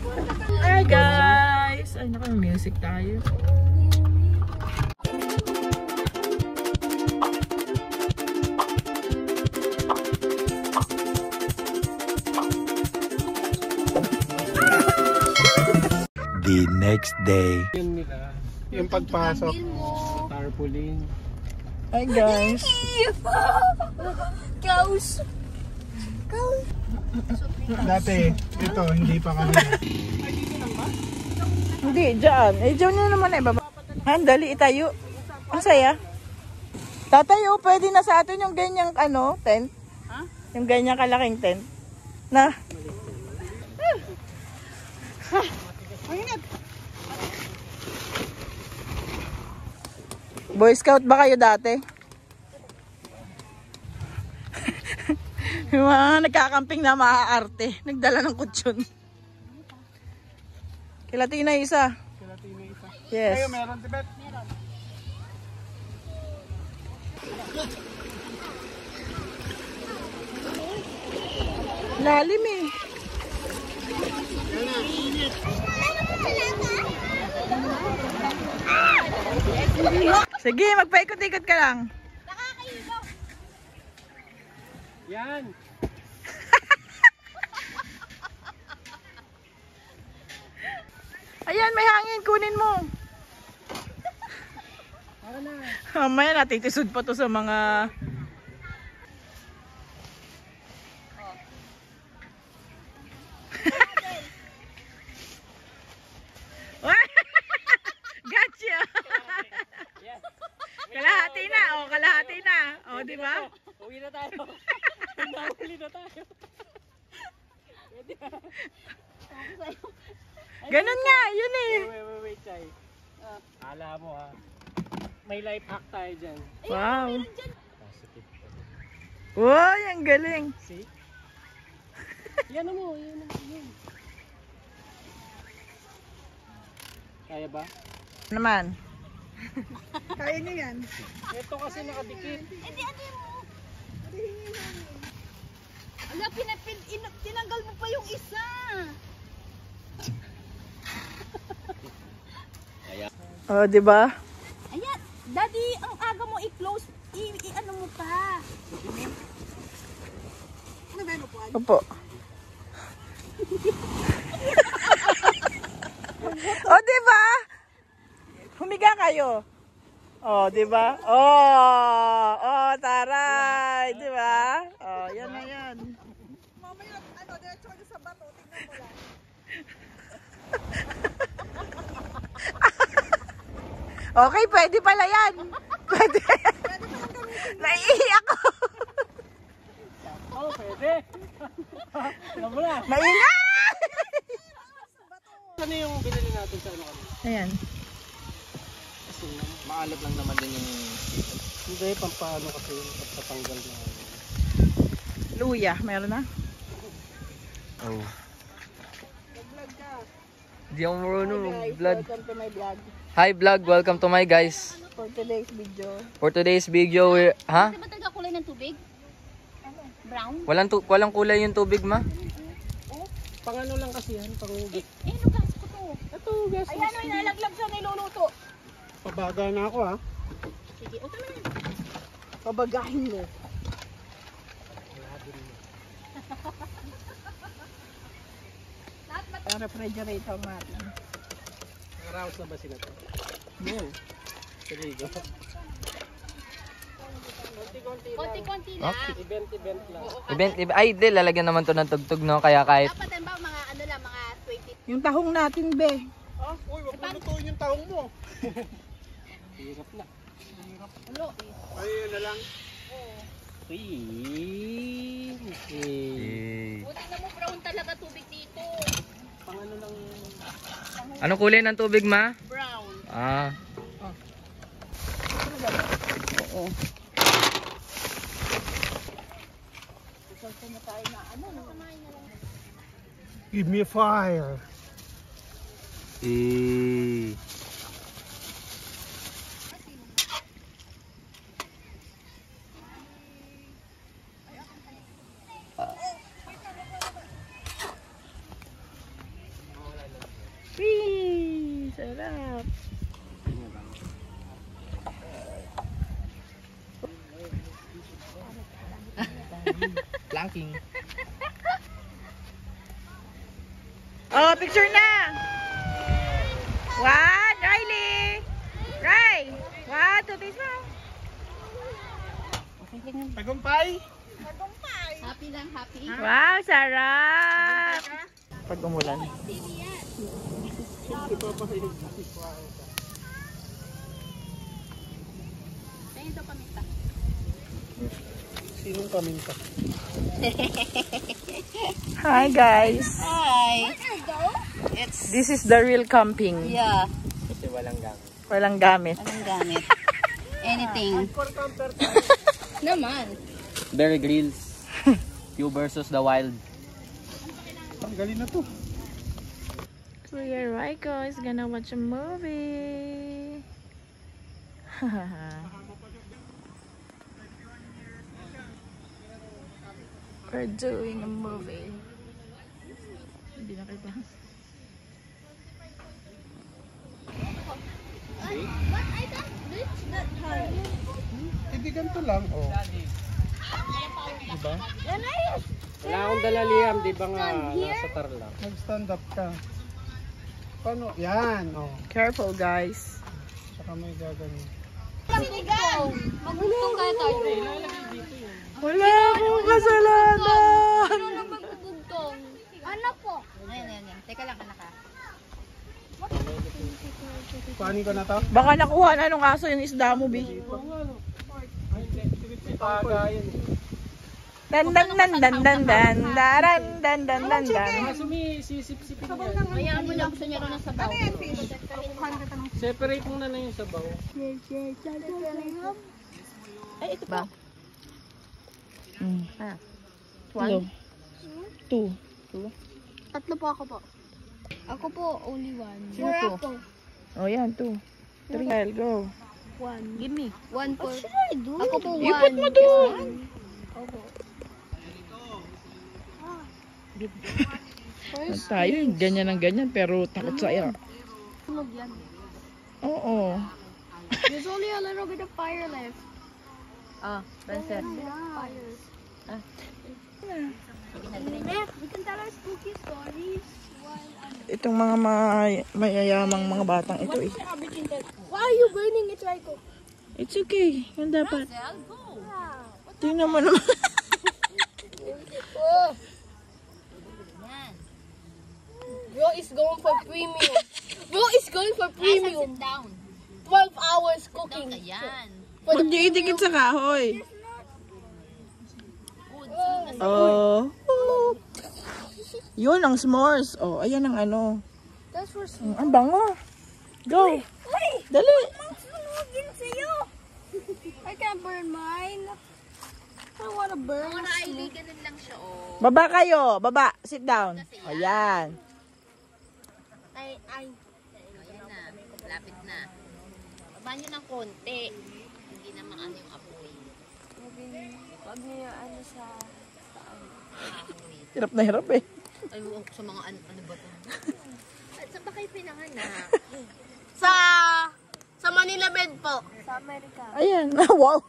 Hi guys! Ay naku, music tayo. The next day. Yun nila. Yung pagpasok. Tarpaulin. Hi guys! Kaus. Dati, ito, hindi pa kami. Hindi, dyan. Eh, dyan na naman eh, baba. Dali, itayo. Ang saya. Tatayo, pwede na sa atin yung ganyang, ano, tent? Ha? Yung ganyang kalaking tent. Na? Boy Scout ba kayo dati? Yung mga nagkakamping na maaarte. Nagdala ng kutsyon. Kilati na isa. Kilati na isa. Yes. Kayo meron, Tibet? Meron. Lalim eh. Sige, magpaikot-ikot ka lang. Yan. Ayan, may hangin. Kunin mo. Mamaya natitisod pa to sa mga... Gotcha! Kalahati na. O, kalahati na. O, di ba? Uwi na tayo. Nahuli na tayo. Ganun nga, yun eh. Wait, Chay. Ala mo ha. May life hack tayo dyan. Wow. Positive. Wow, ang galing. See? Yan mo, yan. Kaya ba? Naman. Kaya niyo yan. Ito kasi nakadikit. Hindi, ano mo? Ala, tinanggal mo pa yung isa. O, di ba? Ayan, Daddy, ang aga mo i-close, i-ano mo pa. Ano ba mo po? Opo. O, di ba? Humiga kayo. O, di ba? Taray, di ba? O, yan na yan. Mamaya, ano, diretso ka sa bato, tingnan mo lang. Okay, pwede pala yan. Pwede. Naiiyak ako. Oh, pwede. Alam mo na. Maingay! Ano yung binili natin sa ano kami? Ayan. Kasi maalat lang naman din yung... Hindi, pampano kasi yung pagtatanggal na... Luya, meron na? Oh. Vlog ka. Di ako marunong vlog. Welcome to my vlog. Hi vlog, welcome to my guys. For today's video. For today's video, ha? Di ba talaga kulay ng tubig? Brown? Walang kulay yung tubig, ma? Pang ano lang kasi yan, pang... Ano gas ko to? Ito, gas. Ayan o, inalaglag sa niluluto. Pabaga na ako ha. Sige, okay na yan. Pabagahin mo. Ang refrigerator natin. Naraos na ba sila to? No. Saligo. Konti-konti lang. Event lang. Ay, di, lalagyan naman to ng tugtog, no? Kaya kahit... Dapat ba mga ano lang, mga 20. Yung tahong natin, be. Ah, uy, wag mo lutuin yung taong mo. Hirap na. Ano? Ayun na lang. Buti na mo brown talaga tubig dito. Pang ano lang yun. Anong kulay ng tubig, ma? Brown. Ah. Oo. Give me fire. Sarap. Planking. Oh, picture na! One, Riley! Ray! One, two, three, smile. Tagumpay! Happy lang, happy. Wow, sarap! Pag umulan. Ayun daw paminta. Sinong paminta? Hi guys! Hi. This is the real camping. Yeah. Kasi walang gamit. Walang gamit. Anong gamit? Anything. Naman. Bear Grylls. You versus the wild. Ang galing na to. Kuya Raiko is gonna watch a movie. We're doing a movie. Hindi na kita. Hindi ganito lang, oh. Diba? Wala akong dala, Liam. Di ba nga nasa Tarlac? Mag-stand up ka. Paano? Yan, oh. Careful guys. Saka may gagawin. Magugtong kaya tayo. Wala akong kasalanan! Ano na magugtong? Ano po? Ayan. Teka lang, anak ka. Kuhanin ko na to? Baka nakuha na nung aso yung isda mo, Bi. Pagayan. Dan dan dan dan dan dan daran dan dan dan dan. Sumisisip-sipin yan. Hayaan mo na, gusto niya rin ng sabaw. Separate muna na yung sabaw. Ay, ito ba? One? Two. Tatlo po ako po. Ako po, only one. Sino to? Oh, yan, two. Three. I'll go. One. Give me. One po. Ako po, one. Ipot mo doon! Opo. Tayo, ganyan ang ganyan, pero takot sa iyo. Sunog yan. Oo. There's only a little bit of fire left. Pansit. Fire. We can tell our spooky stories while Itong mga mayayamang mga batang ito eh. Why are you burning it, Raiko? It's okay. Yan dapat. Tingnan mo naman. Bro is going for premium. Bro is going for premium. 12 hours cooking. Huwag niyo idikit sa kahoy. Oh. Yun ang s'mores. Oh, ayan ang ano. That's for Ang bango. Go. Dali. I can't burn mine. I don't wanna burn. Baba kayo. Baba. Sit down. Ayan. Ayan na. Lapit na. Baba nyo ng konti. Hindi na maano yung apoy. Huwag nyo ano sa apoy. Hirap na hirap eh. Ay, sa mga ano ba ito? At saan ba kayo pinanganak? Sa Manila bed po. Sa Amerika. Ayan. Wow.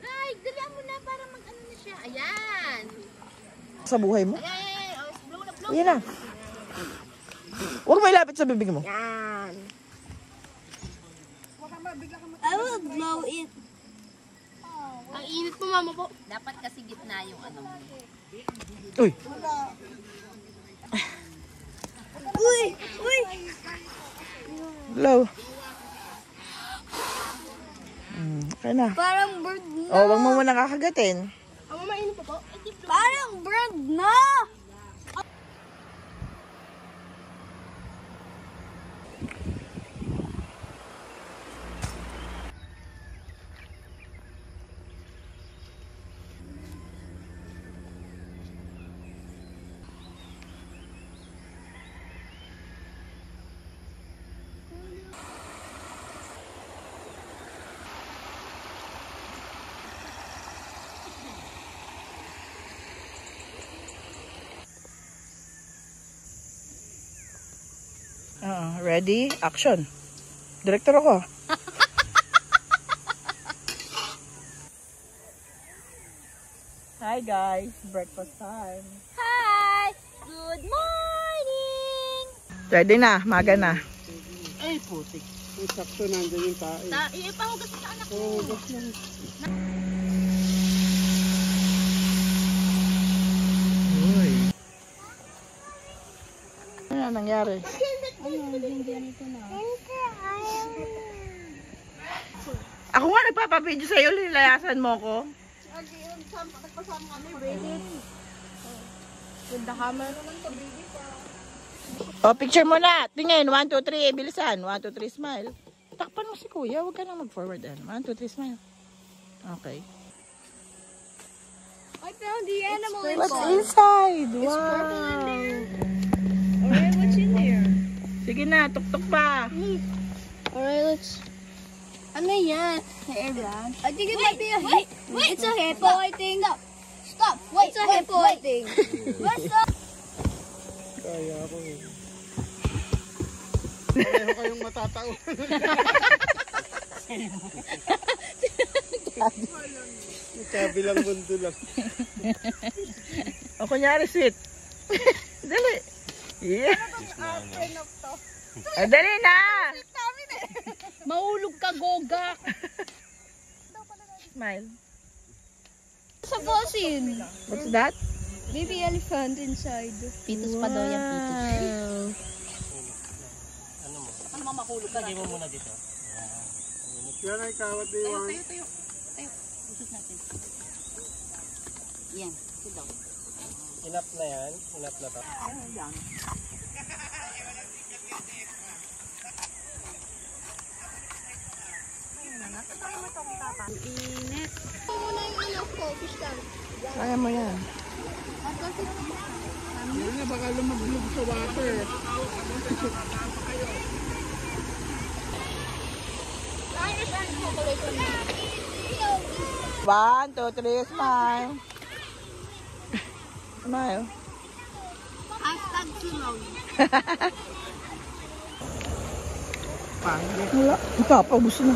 Ay, dalihan mo na para mag-ano na siya. Ayan. Sa buhay mo. Ay. Oh, blow na, blow. Ayan na. Huwag may lapit sa bibig mo. Yan. I will blow it. Ang init po, mama po. Dapat kasi gitna yung ano mo. Uy. Uy! Low. Okay na. Parang bird na. Oh, wag mo muna kakagatin. Ang mama, init po po. Parang bird na! Ready? Action. Director ako. Hi guys, breakfast time. Hi! Good morning! Ready na, maga na. Ay, putik. Yung sakto nandun yung tae. Ipahugas sa anak ko. Oo, gas lang. Uy. Ano nangyari? Ako nga nagpapabidyo sa'yo, nilayasan mo ko. O, picture mo na. Tingin, 1, 2, 3, bilisan. 1, 2, 3, smile. Takpan mo si kuya, huwag ka nang mag-forward. 1, 2, 3, smile. Okay. I found the animal What's inside? Wow. Alright, what's in there? Sige na, tuktok pa. Alright, let's... Ano yan? I think it might be a hippo. Wait, it's a hippo, I think. Stop. Wait, it's a hippo, I think. What's up? Kaya ako eh. Pareho kayong matatao. Kabilang mundo lang. O, kunyari, sweet. Dali. Yeah. Ah, dali na. Mahulog ka, gogak! Smile. Sa bosin. What's that? Baby elephant inside. Pitos pa daw yan, pitos. Lagi mo muna dito. Yan ay kawat ni Juan. Yan, sit down. Inap na yan. Inap na to. Kaya mo yan. Yan na baka lumaglog sa water. One, two, three, smile. Smile. Hashtag sunog. Wala. Ito, paubos na.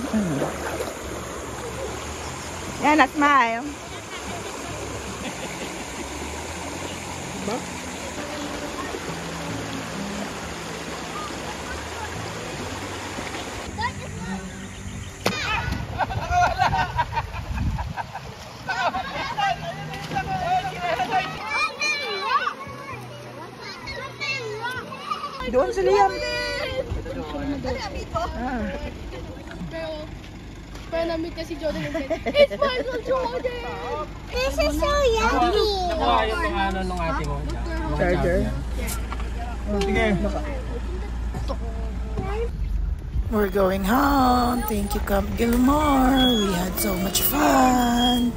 Yan, na smile. Ba? Doon sa Liam. Ah. Pero na-meet niya si Jordan and said, it's Michael Jordan! This is so yummy! Nakuha yung pangalan ng ate mo. Charger. Sige. We're going home. Thank you, Camp Gilmore. We had so much fun.